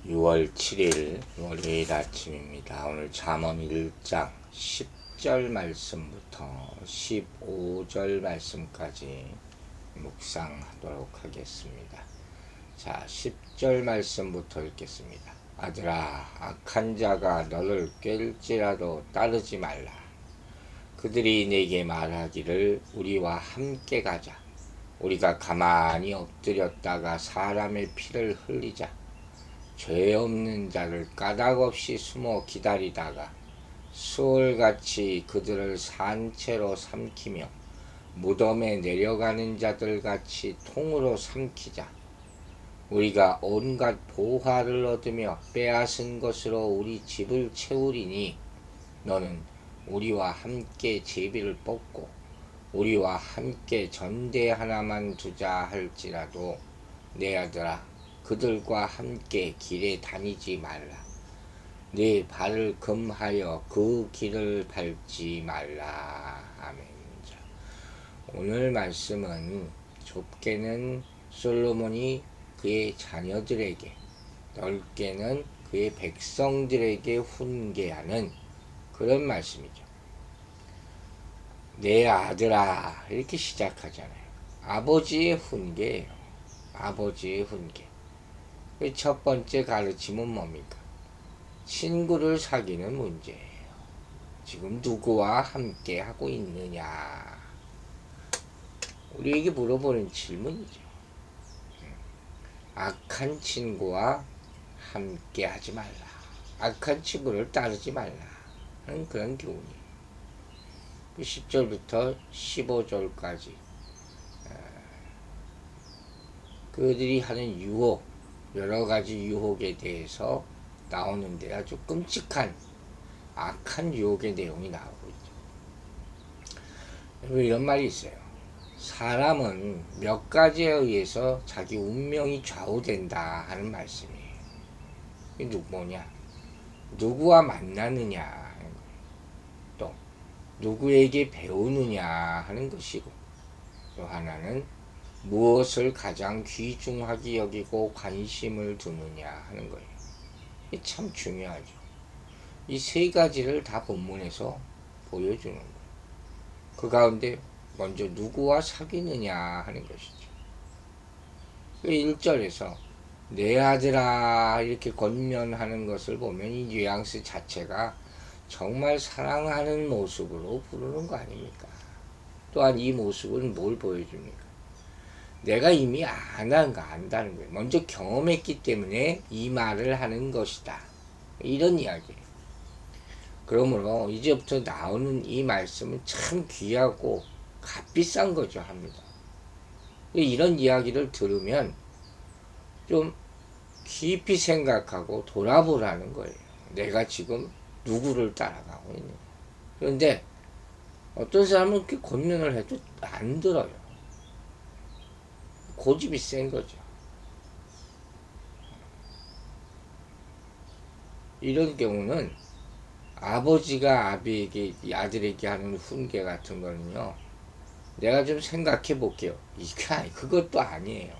6월 7일 월요일 아침입니다. 오늘 잠언 1장 10절 말씀부터 15절 말씀까지 묵상하도록 하겠습니다. 자, 10절 말씀부터 읽겠습니다. 아들아, 악한 자가 너를 꿰일지라도 따르지 말라. 그들이 내게 말하기를 우리와 함께 가자. 우리가 가만히 엎드렸다가 사람의 피를 흘리자. 죄 없는 자를 까닭없이 숨어 기다리다가 수월같이 그들을 산채로 삼키며 무덤에 내려가는 자들같이 통으로 삼키자. 우리가 온갖 보화를 얻으며 빼앗은 것으로 우리 집을 채우리니 너는 우리와 함께 제비를 뽑고 우리와 함께 전대 하나만 두자 할지라도 내 아들아, 그들과 함께 길에 다니지 말라. 네 발을 금하여 그 길을 밟지 말라. 아멘. 자, 오늘 말씀은 좁게는 솔로몬이 그의 자녀들에게, 넓게는 그의 백성들에게 훈계하는 그런 말씀이죠. 내 아들아, 이렇게 시작하잖아요. 아버지의 훈계예요. 아버지의 훈계. 첫 번째 가르침은 뭡니까? 친구를 사귀는 문제예요. 지금 누구와 함께 하고 있느냐? 우리에게 물어보는 질문이죠. 악한 친구와 함께 하지 말라. 악한 친구를 따르지 말라. 하는 그런 교훈이에요. 10절부터 15절까지 그들이 하는 유혹, 여러 가지 유혹에 대해서 나오는데 아주 끔찍한 악한 유혹의 내용이 나오고 있죠. 이런 말이 있어요. 사람은 몇 가지에 의해서 자기 운명이 좌우된다 하는 말씀이에요. 이게 뭐냐? 누구와 만나느냐, 또 누구에게 배우느냐 하는 것이고, 또 하나는 무엇을 가장 귀중하게 여기고 관심을 두느냐 하는 거예요. 이게 참 중요하죠. 이 세 가지를 다 본문에서 보여주는 거예요. 그 가운데 먼저 누구와 사귀느냐 하는 것이죠. 1절에서 내 아들아 이렇게 권면하는 것을 보면 이 뉘앙스 자체가 정말 사랑하는 모습으로 부르는 거 아닙니까? 또한 이 모습은 뭘 보여줍니까? 내가 이미 안다는 거예요. 먼저 경험했기 때문에 이 말을 하는 것이다. 이런 이야기예요. 그러므로 이제부터 나오는 이 말씀은 참 귀하고 값비싼 거죠, 합니다. 이런 이야기를 들으면 좀 깊이 생각하고 돌아보라는 거예요. 내가 지금 누구를 따라가고 있느냐. 그런데 어떤 사람은 이렇게 권면을 해도 안 들어요. 고집이 센 거죠. 이런 경우는 아버지가 아들에게 하는 훈계 같은 거는요, 내가 좀 생각해 볼게요. 그것도 아니에요.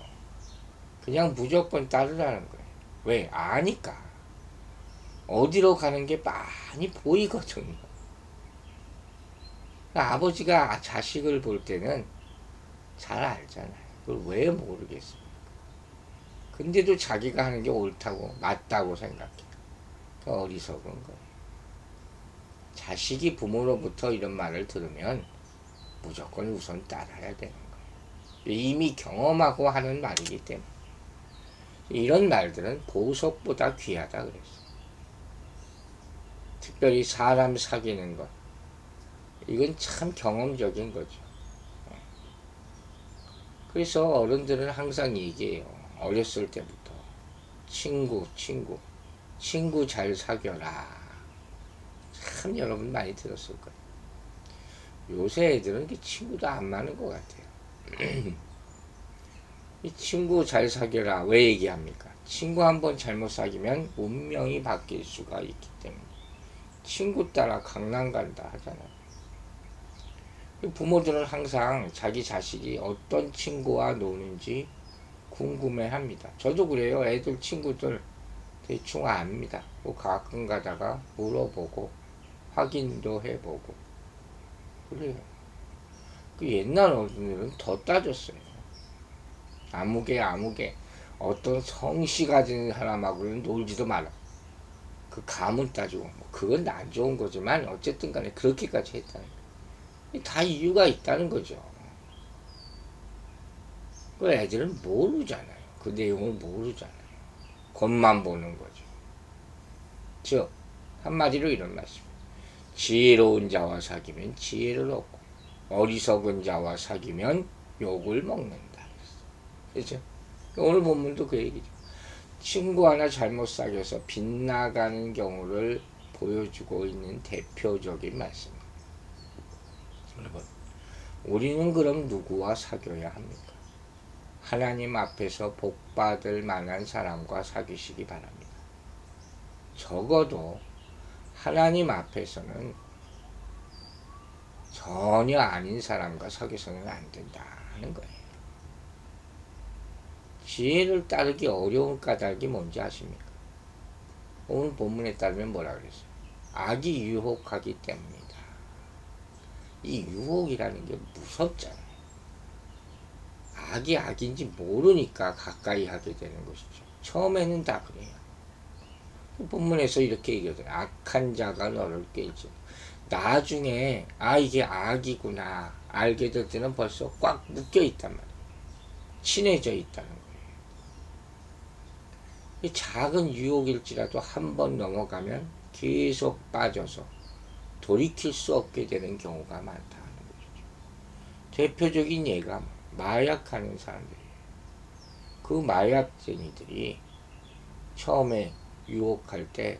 그냥 무조건 따르라는 거예요. 왜? 아니까. 어디로 가는 게 많이 보이거든요. 아버지가 자식을 볼 때는 잘 알잖아요. 그걸 왜 모르겠습니까? 근데도 자기가 하는 게 옳다고, 맞다고 생각해요. 어리석은 거예요. 자식이 부모로부터 이런 말을 들으면 무조건 우선 따라야 되는 거예요. 이미 경험하고 하는 말이기 때문에. 이런 말들은 보석보다 귀하다 그랬어요. 특별히 사람 사귀는 것. 이건 참 경험적인 거죠. 그래서 어른들은 항상 얘기해요. 어렸을 때부터. 친구 잘 사귀어라. 참 여러분 많이 들었을 거예요. 요새 애들은 친구도 안 많은 것 같아요. 이 친구 잘 사귀어라. 왜 얘기합니까? 친구 한번 잘못 사귀면 운명이 바뀔 수가 있기 때문에. 친구 따라 강남 간다 하잖아요. 부모들은 항상 자기 자식이 어떤 친구와 노는지 궁금해 합니다. 저도 그래요. 애들 친구들 대충 압니다. 뭐 가끔 가다가 물어보고 확인도 해보고 그래요. 그 옛날 어른들은 더 따졌어요. 아무개 어떤 성씨 가진 사람하고는 놀지도 마라. 그 감은 따지고 뭐 그건 안 좋은 거지만 어쨌든 간에 그렇게까지 했다는 거예요. 다 이유가 있다는 거죠. 그 애들은 모르잖아요. 그 내용을 모르잖아요. 겉만 보는 거죠. 즉 한마디로 이런 말씀. 지혜로운 자와 사귀면 지혜를 얻고 어리석은 자와 사귀면 욕을 먹는다. 그렇죠? 오늘 본문도 그 얘기죠. 친구 하나 잘못 사귀어서 빗나가는 경우를 보여주고 있는 대표적인 말씀입니다. 여러분, 우리는 그럼 누구와 사귀어야 합니까? 하나님 앞에서 복받을 만한 사람과 사귀시기 바랍니다. 적어도 하나님 앞에서는 전혀 아닌 사람과 사귀어서는 안 된다는 거예요. 지혜를 따르기 어려운 까닭이 뭔지 아십니까? 오늘 본문에 따르면 뭐라 그랬어요? 악이 유혹하기 때문이다. 이 유혹이라는 게 무섭잖아요. 악이 악인지 모르니까 가까이 하게 되는 것이죠. 처음에는 다 그래요. 본문에서 이렇게 얘기하잖아요. 악한 자가 너를 꿰지. 나중에 이게 악이구나 알게 될 때는 벌써 꽉 묶여 있단 말이에요. 친해져 있다는 거예요. 이 작은 유혹일지라도 한 번 넘어가면 계속 빠져서 돌이킬 수 없게 되는 경우가 많다는 것이죠. 대표적인 예가 마약하는 사람들이에요. 그 마약쟁이들이 처음에 유혹할 때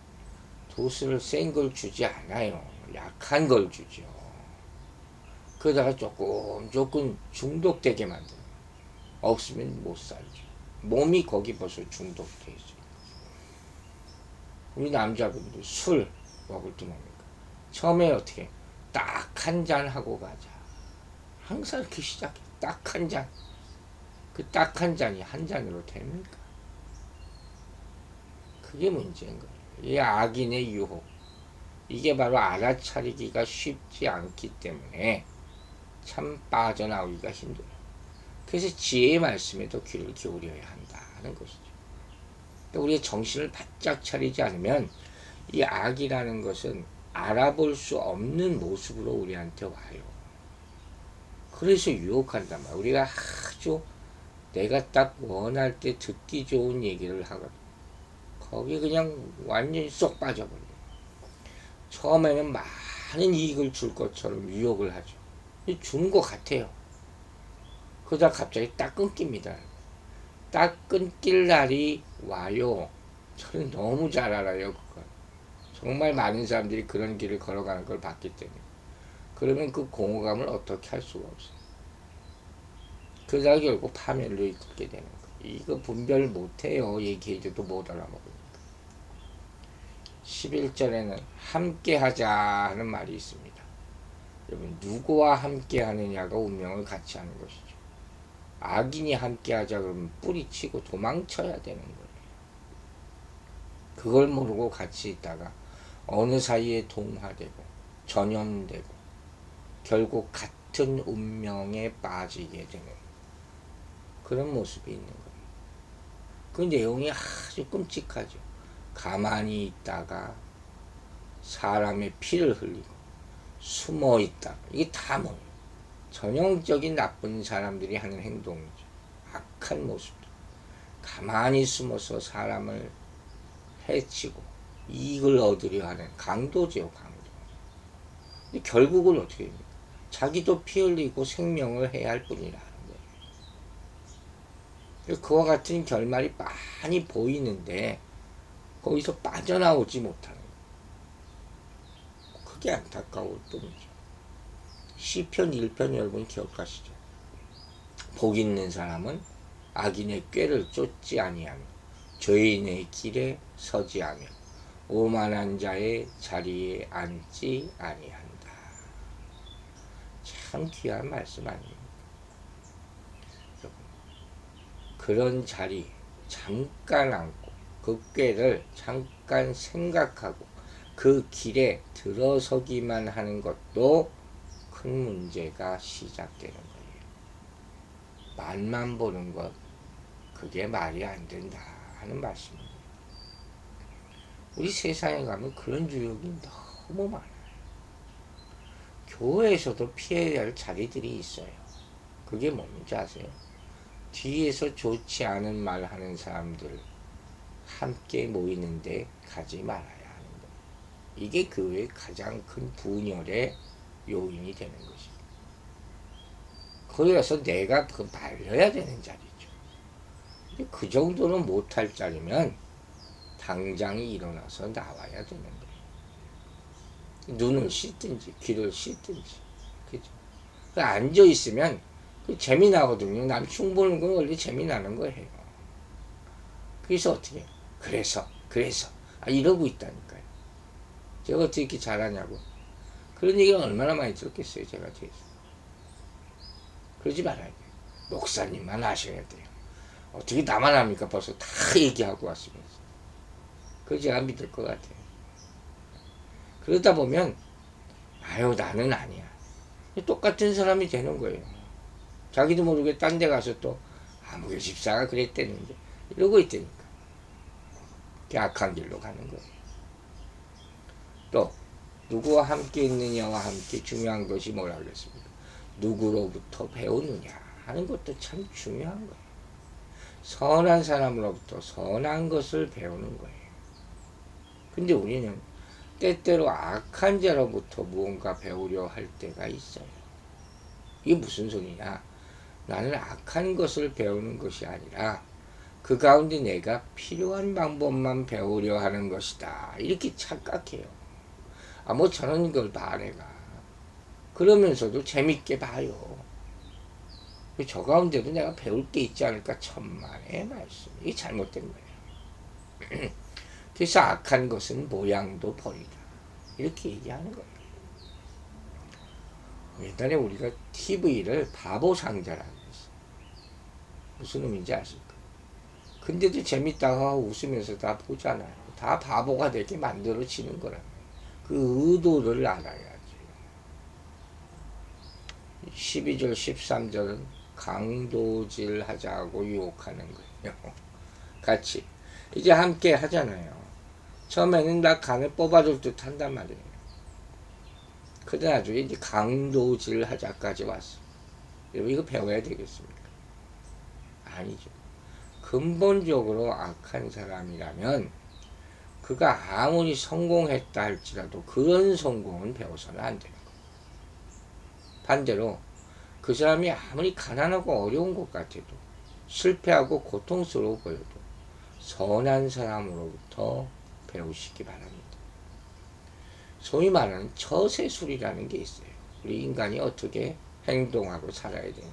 도수를 센 걸 주지 않아요. 약한 걸 주죠. 그러다가 조금 중독되게 만드는. 없으면 못 살죠. 몸이 거기 벌써 중독돼 있어요. 우리 남자분들 술 먹을 때 뭡니까? 처음에 어떻게 딱 한 잔 하고 가자. 항상 이렇게 시작해. 딱 한 잔. 그 딱 한 잔이 한 잔으로 됩니까? 그게 문제인 거예요. 이 악인의 유혹. 이게 바로 알아차리기가 쉽지 않기 때문에 참 빠져나오기가 힘들어요. 그래서 지혜의 말씀에도 귀를 기울여야 한다는 것이죠. 우리의 정신을 바짝 차리지 않으면 이 악이라는 것은 알아볼 수 없는 모습으로 우리한테 와요. 그래서 유혹한단 말이야. 우리가 아주 내가 딱 원할 때 듣기 좋은 얘기를 하거든. 거기 그냥 완전히 쏙 빠져버려요. 처음에는 많은 이익을 줄 것처럼 유혹을 하죠. 주는 것 같아요. 그러다 갑자기 딱 끊깁니다. 딱 끊길 날이 와요. 저는 너무 잘 알아요. 그걸. 정말 많은 사람들이 그런 길을 걸어가는 걸 봤기 때문에. 그러면 그 공허감을 어떻게 할 수가 없어요. 그러다가 결국 파멸로 이끌게 되는 거예요. 이거 분별 못해요. 얘기해줘도 못 알아먹으니까. 11절에는 함께 하자 하는 말이 있습니다. 여러분, 누구와 함께 하느냐가 운명을 같이 하는 것이죠. 악인이 함께 하자 그러면 뿌리치고 도망쳐야 되는 거예요. 그걸 모르고 같이 있다가 어느 사이에 동화되고 전염되고 결국 같은 운명에 빠지게 되는 그런 모습이 있는 거예요. 그 내용이 아주 끔찍하죠. 가만히 있다가 사람의 피를 흘리고 숨어 있다. 이게 다 뭐예요? 전형적인 나쁜 사람들이 하는 행동이죠. 악한 모습들. 가만히 숨어서 사람을 해치고 이익을 얻으려 하는 강도죠, 강도. 근데 결국은 어떻게 됩니까? 자기도 피 흘리고 생명을 해야 할 뿐이라는 거예요. 그와 같은 결말이 많이 보이는데 거기서 빠져나오지 못하는 거예요. 그게 안타까울 뿐이죠. 시편 1편 여러분 기억하시죠? 복 있는 사람은 악인의 꾀를 쫓지 아니하며 죄인의 길에 서지 않으며 오만한 자의 자리에 앉지 아니한다. 참 귀한 말씀 아닙니까? 그런 자리 잠깐 앉고 그 꾀를 잠깐 생각하고 그 길에 들어서기만 하는 것도 큰 문제가 시작되는 거예요. 말만 보는 것, 그게 말이 안 된다 하는 말씀입니다. 우리 세상에 가면 그런 유혹이 너무 많아요. 교회에서도 피해야 할 자리들이 있어요. 그게 뭔지 아세요? 뒤에서 좋지 않은 말 하는 사람들 함께 모이는데 가지 말아야 하는 거예요. 이게 교회의 가장 큰 분열의 요인이 되는 것이죠. 거기 가서 내가 그 말려야 되는 자리죠. 근데 그 정도는 못할 자리면 당장이 일어나서 나와야 되는 거예요. 눈을 씻든지 귀를 씻든지. 그죠? 앉아있으면 그 재미나거든요. 남충 보는 건 원래 재미나는 거예요. 그래서 어떻게 그래서 이러고 있다니까요. 제가 어떻게 이렇게 잘하냐고. 그런 얘기를 얼마나 많이 들었겠어요. 제가 뒤에서. 그러지 말아야 돼요. 목사님만 하셔야 돼요. 어떻게 나만 합니까? 벌써 다 얘기하고 왔으면서. 그걸 제가 믿을 것 같아요. 그러다 보면 아유 나는 아니야. 똑같은 사람이 되는 거예요. 자기도 모르게 딴 데 가서 또 아무개 집사가 그랬대는데 이러고 있다니까. 악한 길로 가는 거예요. 또 누구와 함께 있느냐와 함께 중요한 것이 뭐라 그랬습니까? 누구로부터 배우느냐 하는 것도 참 중요한 거예요. 선한 사람으로부터 선한 것을 배우는 거예요. 근데 우리는 때때로 악한 자로부터 무언가 배우려 할 때가 있어요. 이게 무슨 소리냐? 나는 악한 것을 배우는 것이 아니라 그 가운데 내가 필요한 방법만 배우려 하는 것이다. 이렇게 착각해요. 아, 뭐 저런 걸 봐, 내가. 그러면서도 재밌게 봐요. 저 가운데도 내가 배울 게 있지 않을까? 천만의 말씀. 이게 잘못된 거예요. 그래서 악한 것은 모양도 버리다. 이렇게 얘기하는 거예요. 옛날에 우리가 TV를 바보 상자라고 했어요. 무슨 의미인지 아실까? 근데도 재밌다고 웃으면서 다 보잖아요. 다 바보가 되게 만들어지는 거라고. 그 의도를 알아야지. 12절, 13절은 강도질 하자고 유혹하는 거예요. 같이. 이제 함께 하잖아요. 처음에는 나 간을 뽑아줄 듯 한단 말이에요. 그러다 나중에 이제 강도질 하자까지 왔어. 이거 배워야 되겠습니까? 아니죠. 근본적으로 악한 사람이라면 그가 아무리 성공했다 할지라도 그런 성공은 배워서는 안 되는 거예요. 반대로 그 사람이 아무리 가난하고 어려운 것 같아도 실패하고 고통스러워 보여도 선한 사람으로부터 배우시기 바랍니다. 소위 말하는 처세술이라는 게 있어요. 우리 인간이 어떻게 행동하고 살아야 되느냐.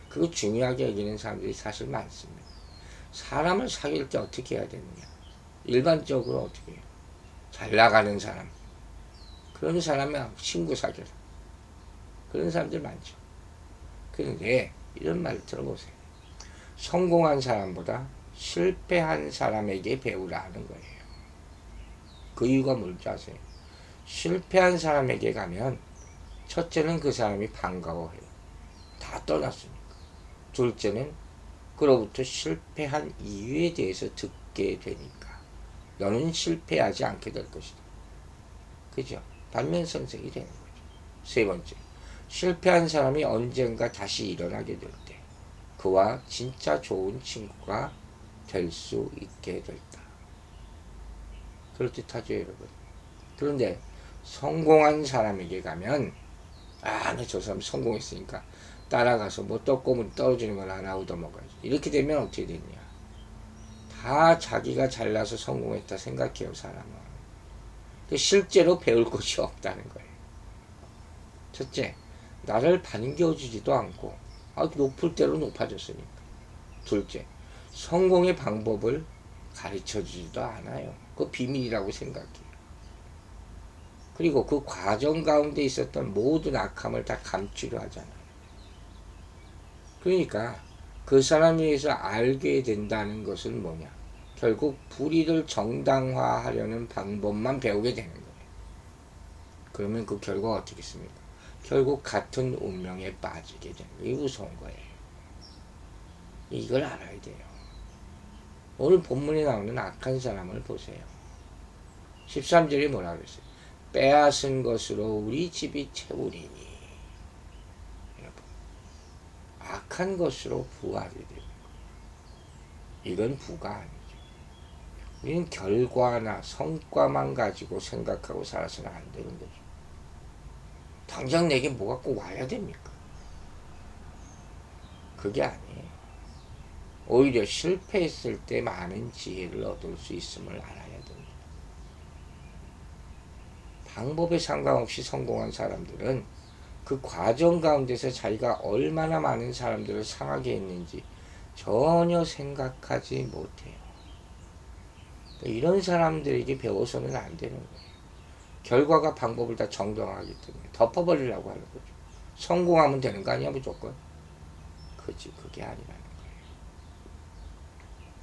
그거 중요하게 여기는 사람들이 사실 많습니다. 사람을 사귈 때 어떻게 해야 되느냐. 일반적으로 어떻게 해요? 잘 나가는 사람. 그런 사람이 친구 사귀라. 그런 사람들 많죠. 그런데 이런 말을 들어보세요. 성공한 사람보다 실패한 사람에게 배우라는 거예요. 그 이유가 뭔지 아세요? 실패한 사람에게 가면 첫째는 그 사람이 반가워해요. 다 떠났으니까. 둘째는 그로부터 실패한 이유에 대해서 듣게 되니까 너는 실패하지 않게 될 것이다. 그죠? 반면 선생이 되는 거죠. 세 번째, 실패한 사람이 언젠가 다시 일어나게 될 때 그와 진짜 좋은 친구가 될 수 있게 됐다. 그렇듯하죠, 여러분. 그런데 성공한 사람에게 가면 나 저 사람 성공했으니까 따라가서 뭐 떡고물 떨어지는 걸 하나 얻어먹어야지. 이렇게 되면 어떻게 되냐. 다 자기가 잘나서 성공했다 생각해요, 사람은. 실제로 배울 것이 없다는 거예요. 첫째, 나를 반겨주지도 않고 높을 대로 높아졌으니까. 둘째, 성공의 방법을 가르쳐주지도 않아요. 그거 비밀이라고 생각해요. 그리고 그 과정 가운데 있었던 모든 악함을 다 감추려 하잖아요. 그러니까 그 사람에 의해서 알게 된다는 것은 뭐냐? 결국 불의를 정당화하려는 방법만 배우게 되는 거예요. 그러면 그 결과가 어떻겠습니까? 결국 같은 운명에 빠지게 되는 거예요. 이게 무서운 거예요. 이걸 알아야 돼요. 오늘 본문에 나오는 악한 사람을 보세요. 13절에 뭐라 그랬어요? 빼앗은 것으로 우리 집이 채우리니. 여러분, 악한 것으로 부하게 되는 거예요. 이건 부가 아니죠. 우리는 결과나 성과만 가지고 생각하고 살아서는 안 되는 거죠. 당장 내게 뭐가 꼭 와야 됩니까? 그게 아니에요. 오히려 실패했을 때 많은 지혜를 얻을 수 있음을 알아야 됩니다. 방법에 상관없이 성공한 사람들은 그 과정 가운데서 자기가 얼마나 많은 사람들을 상하게 했는지 전혀 생각하지 못해요. 이런 사람들에게 배워서는 안 되는 거예요. 결과가 방법을 다 정당하기 때문에 덮어버리려고 하는 거죠. 성공하면 되는 거 아니야 무조건? 그게 아니라는 거예요.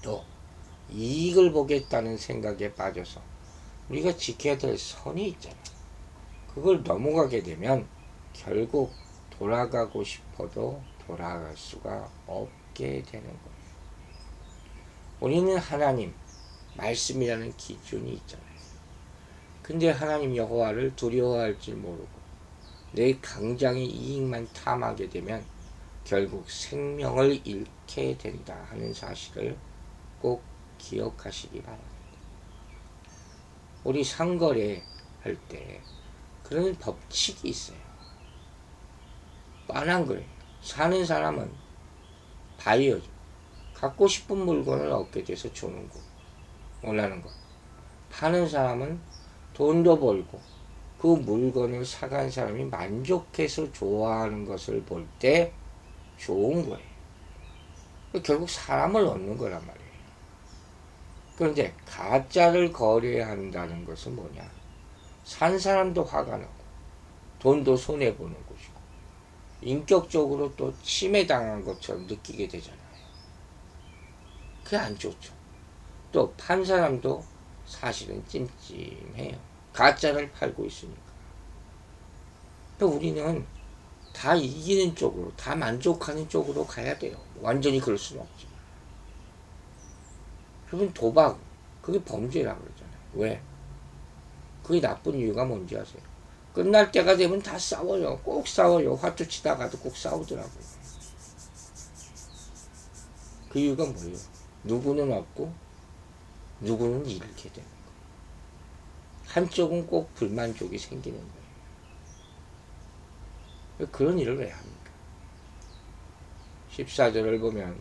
또 이익을 보겠다는 생각에 빠져서 우리가 지켜야 될 선이 있잖아요. 그걸 넘어가게 되면 결국 돌아가고 싶어도 돌아갈 수가 없게 되는 거예요. 우리는 하나님 말씀이라는 기준이 있잖아요. 근데 하나님 여호와를 두려워할 줄 모르고 내 강장의 이익만 탐하게 되면 결국 생명을 잃게 된다 하는 사실을 꼭 기억하시기 바랍니다. 우리 상거래 할 때 그런 법칙이 있어요. 뻔한 거예요. 사는 사람은 바이어죠. 갖고 싶은 물건을 얻게 돼서 주는 거, 원하는 거. 파는 사람은 돈도 벌고 그 물건을 사간 사람이 만족해서 좋아하는 것을 볼 때 좋은 거예요. 결국 사람을 얻는 거란 말이에요. 그런데 가짜를 거래한다는 것은 뭐냐? 산 사람도 화가 나고 돈도 손해보는 것이고 인격적으로 또 침해당한 것처럼 느끼게 되잖아요. 그게 안 좋죠. 또 판 사람도 사실은 찜찜해요. 가짜를 팔고 있으니까. 우리는 다 이기는 쪽으로, 다 만족하는 쪽으로 가야 돼요. 완전히 그럴 수는 없지만. 그러면 도박, 그게 범죄라고 그러잖아요. 왜? 그게 나쁜 이유가 뭔지 아세요? 끝날 때가 되면 다 싸워요. 꼭 싸워요. 화투 치다가도 꼭 싸우더라고요. 그 이유가 뭐예요? 누구는 얻고 누구는 잃게 되는 거예요. 한쪽은 꼭 불만족이 생기는 거예요. 그런 일을 왜 합니까? 14절을 보면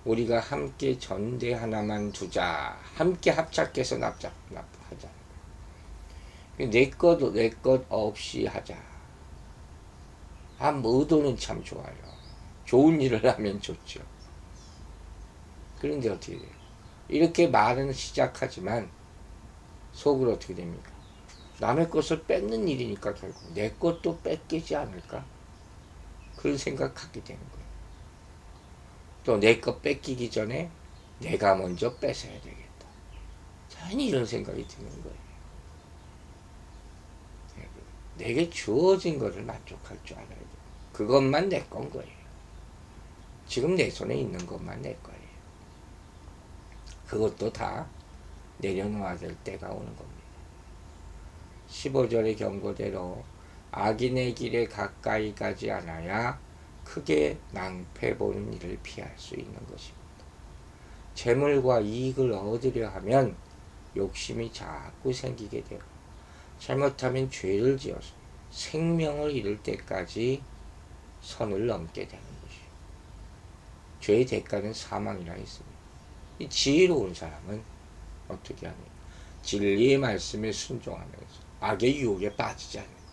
우리가 함께 전대 하나만 두자. 함께 합작해서 하자. 내 것 없이 하자. 의도는 참 좋아요. 좋은 일을 하면 좋죠. 그런데 어떻게 돼요? 이렇게 말은 시작하지만 속으로 어떻게 됩니까? 남의 것을 뺏는 일이니까 결국 내 것도 뺏기지 않을까? 그런 생각하게 되는 거예요. 또 내 것 뺏기기 전에 내가 먼저 뺏어야 되겠다. 자연히 이런 생각이 드는 거예요. 내게 주어진 것을 만족할 줄 알아야 돼요. 그것만 내 건 거예요. 지금 내 손에 있는 것만 내 거예요. 그것도 다 내려놓아야 될 때가 오는 겁니다. 15절의 경고대로 악인의 길에 가까이 가지 않아야 크게 낭패 보는 일을 피할 수 있는 것입니다. 재물과 이익을 얻으려 하면 욕심이 자꾸 생기게 되고 잘못하면 죄를 지어서 생명을 잃을 때까지 선을 넘게 되는 것이요. 죄의 대가는 사망이라 했습니다. 이 지혜로운 사람은 어떻게 하냐? 진리의 말씀에 순종하면서 악의 유혹에 빠지지 않는 거예요.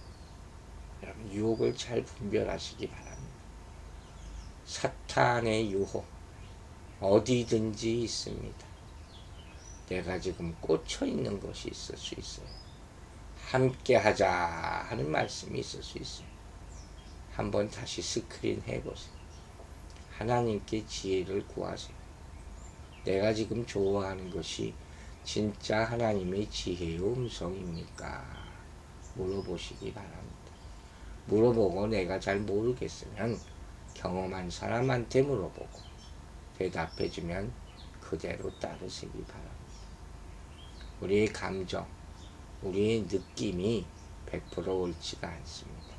여러분 유혹을 잘 분별하시기 바랍니다. 사탄의 유혹 어디든지 있습니다. 내가 지금 꽂혀 있는 것이 있을 수 있어요. 함께 하자 하는 말씀이 있을 수 있어요. 한번 다시 스크린 해보세요. 하나님께 지혜를 구하세요. 내가 지금 좋아하는 것이 진짜 하나님의 지혜의 음성입니까? 물어보시기 바랍니다. 물어보고 내가 잘 모르겠으면 경험한 사람한테 물어보고 대답해주면 그대로 따르시기 바랍니다. 우리의 감정, 우리의 느낌이 100% 옳지가 않습니다.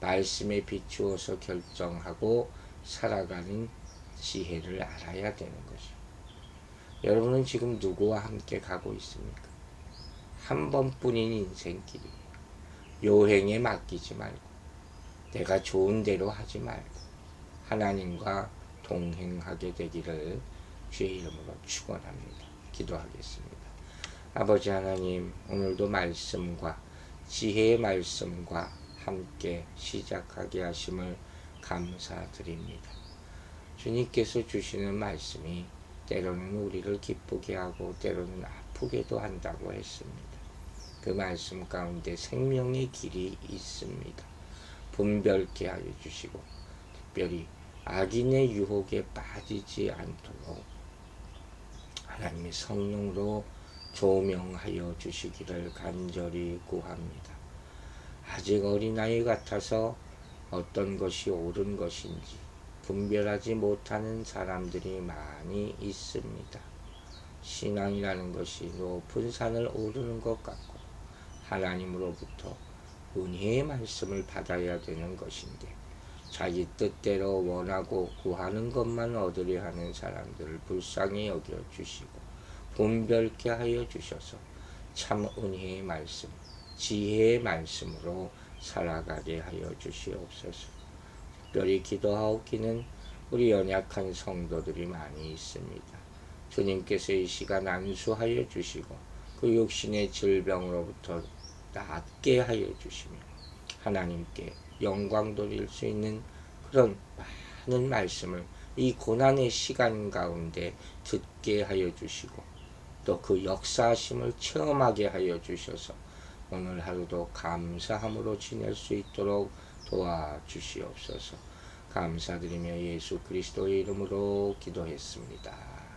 말씀에 비추어서 결정하고 살아가는 지혜를 알아야 되는 것이죠. 여러분은 지금 누구와 함께 가고 있습니까? 한 번뿐인 인생길이에요. 요행에 맡기지 말고 내가 좋은 대로 하지 말고 하나님과 동행하게 되기를 주의 이름으로 축원합니다. 기도하겠습니다. 아버지 하나님, 오늘도 말씀과 지혜의 말씀과 함께 시작하게 하심을 감사드립니다. 주님께서 주시는 말씀이 때로는 우리를 기쁘게 하고 때로는 아프게도 한다고 했습니다. 그 말씀 가운데 생명의 길이 있습니다. 분별케 하여 주시고 특별히 악인의 유혹에 빠지지 않도록 하나님의 성령으로 조명하여 주시기를 간절히 구합니다. 아직 어린아이 같아서 어떤 것이 옳은 것인지 분별하지 못하는 사람들이 많이 있습니다. 신앙이라는 것이 높은 산을 오르는 것 같고 하나님으로부터 은혜의 말씀을 받아야 되는 것인데 자기 뜻대로 원하고 구하는 것만 얻으려 하는 사람들을 불쌍히 여겨 주시고 분별케 하여 주셔서 참 은혜의 말씀, 지혜의 말씀으로 살아가게 하여 주시옵소서. 특별히 기도하옵기는 우리 연약한 성도들이 많이 있습니다. 주님께서 이 시간 안수하여 주시고 그 육신의 질병으로부터 낫게 하여 주시며 하나님께 영광 돌릴 수 있는 그런 많은 말씀을 이 고난의 시간 가운데 듣게 하여 주시고 또 그 역사하심을 체험하게 하여 주셔서 오늘 하루도 감사함으로 지낼 수 있도록 도와주시옵소서. 감사드리며 예수 그리스도의 이름으로 기도했습니다.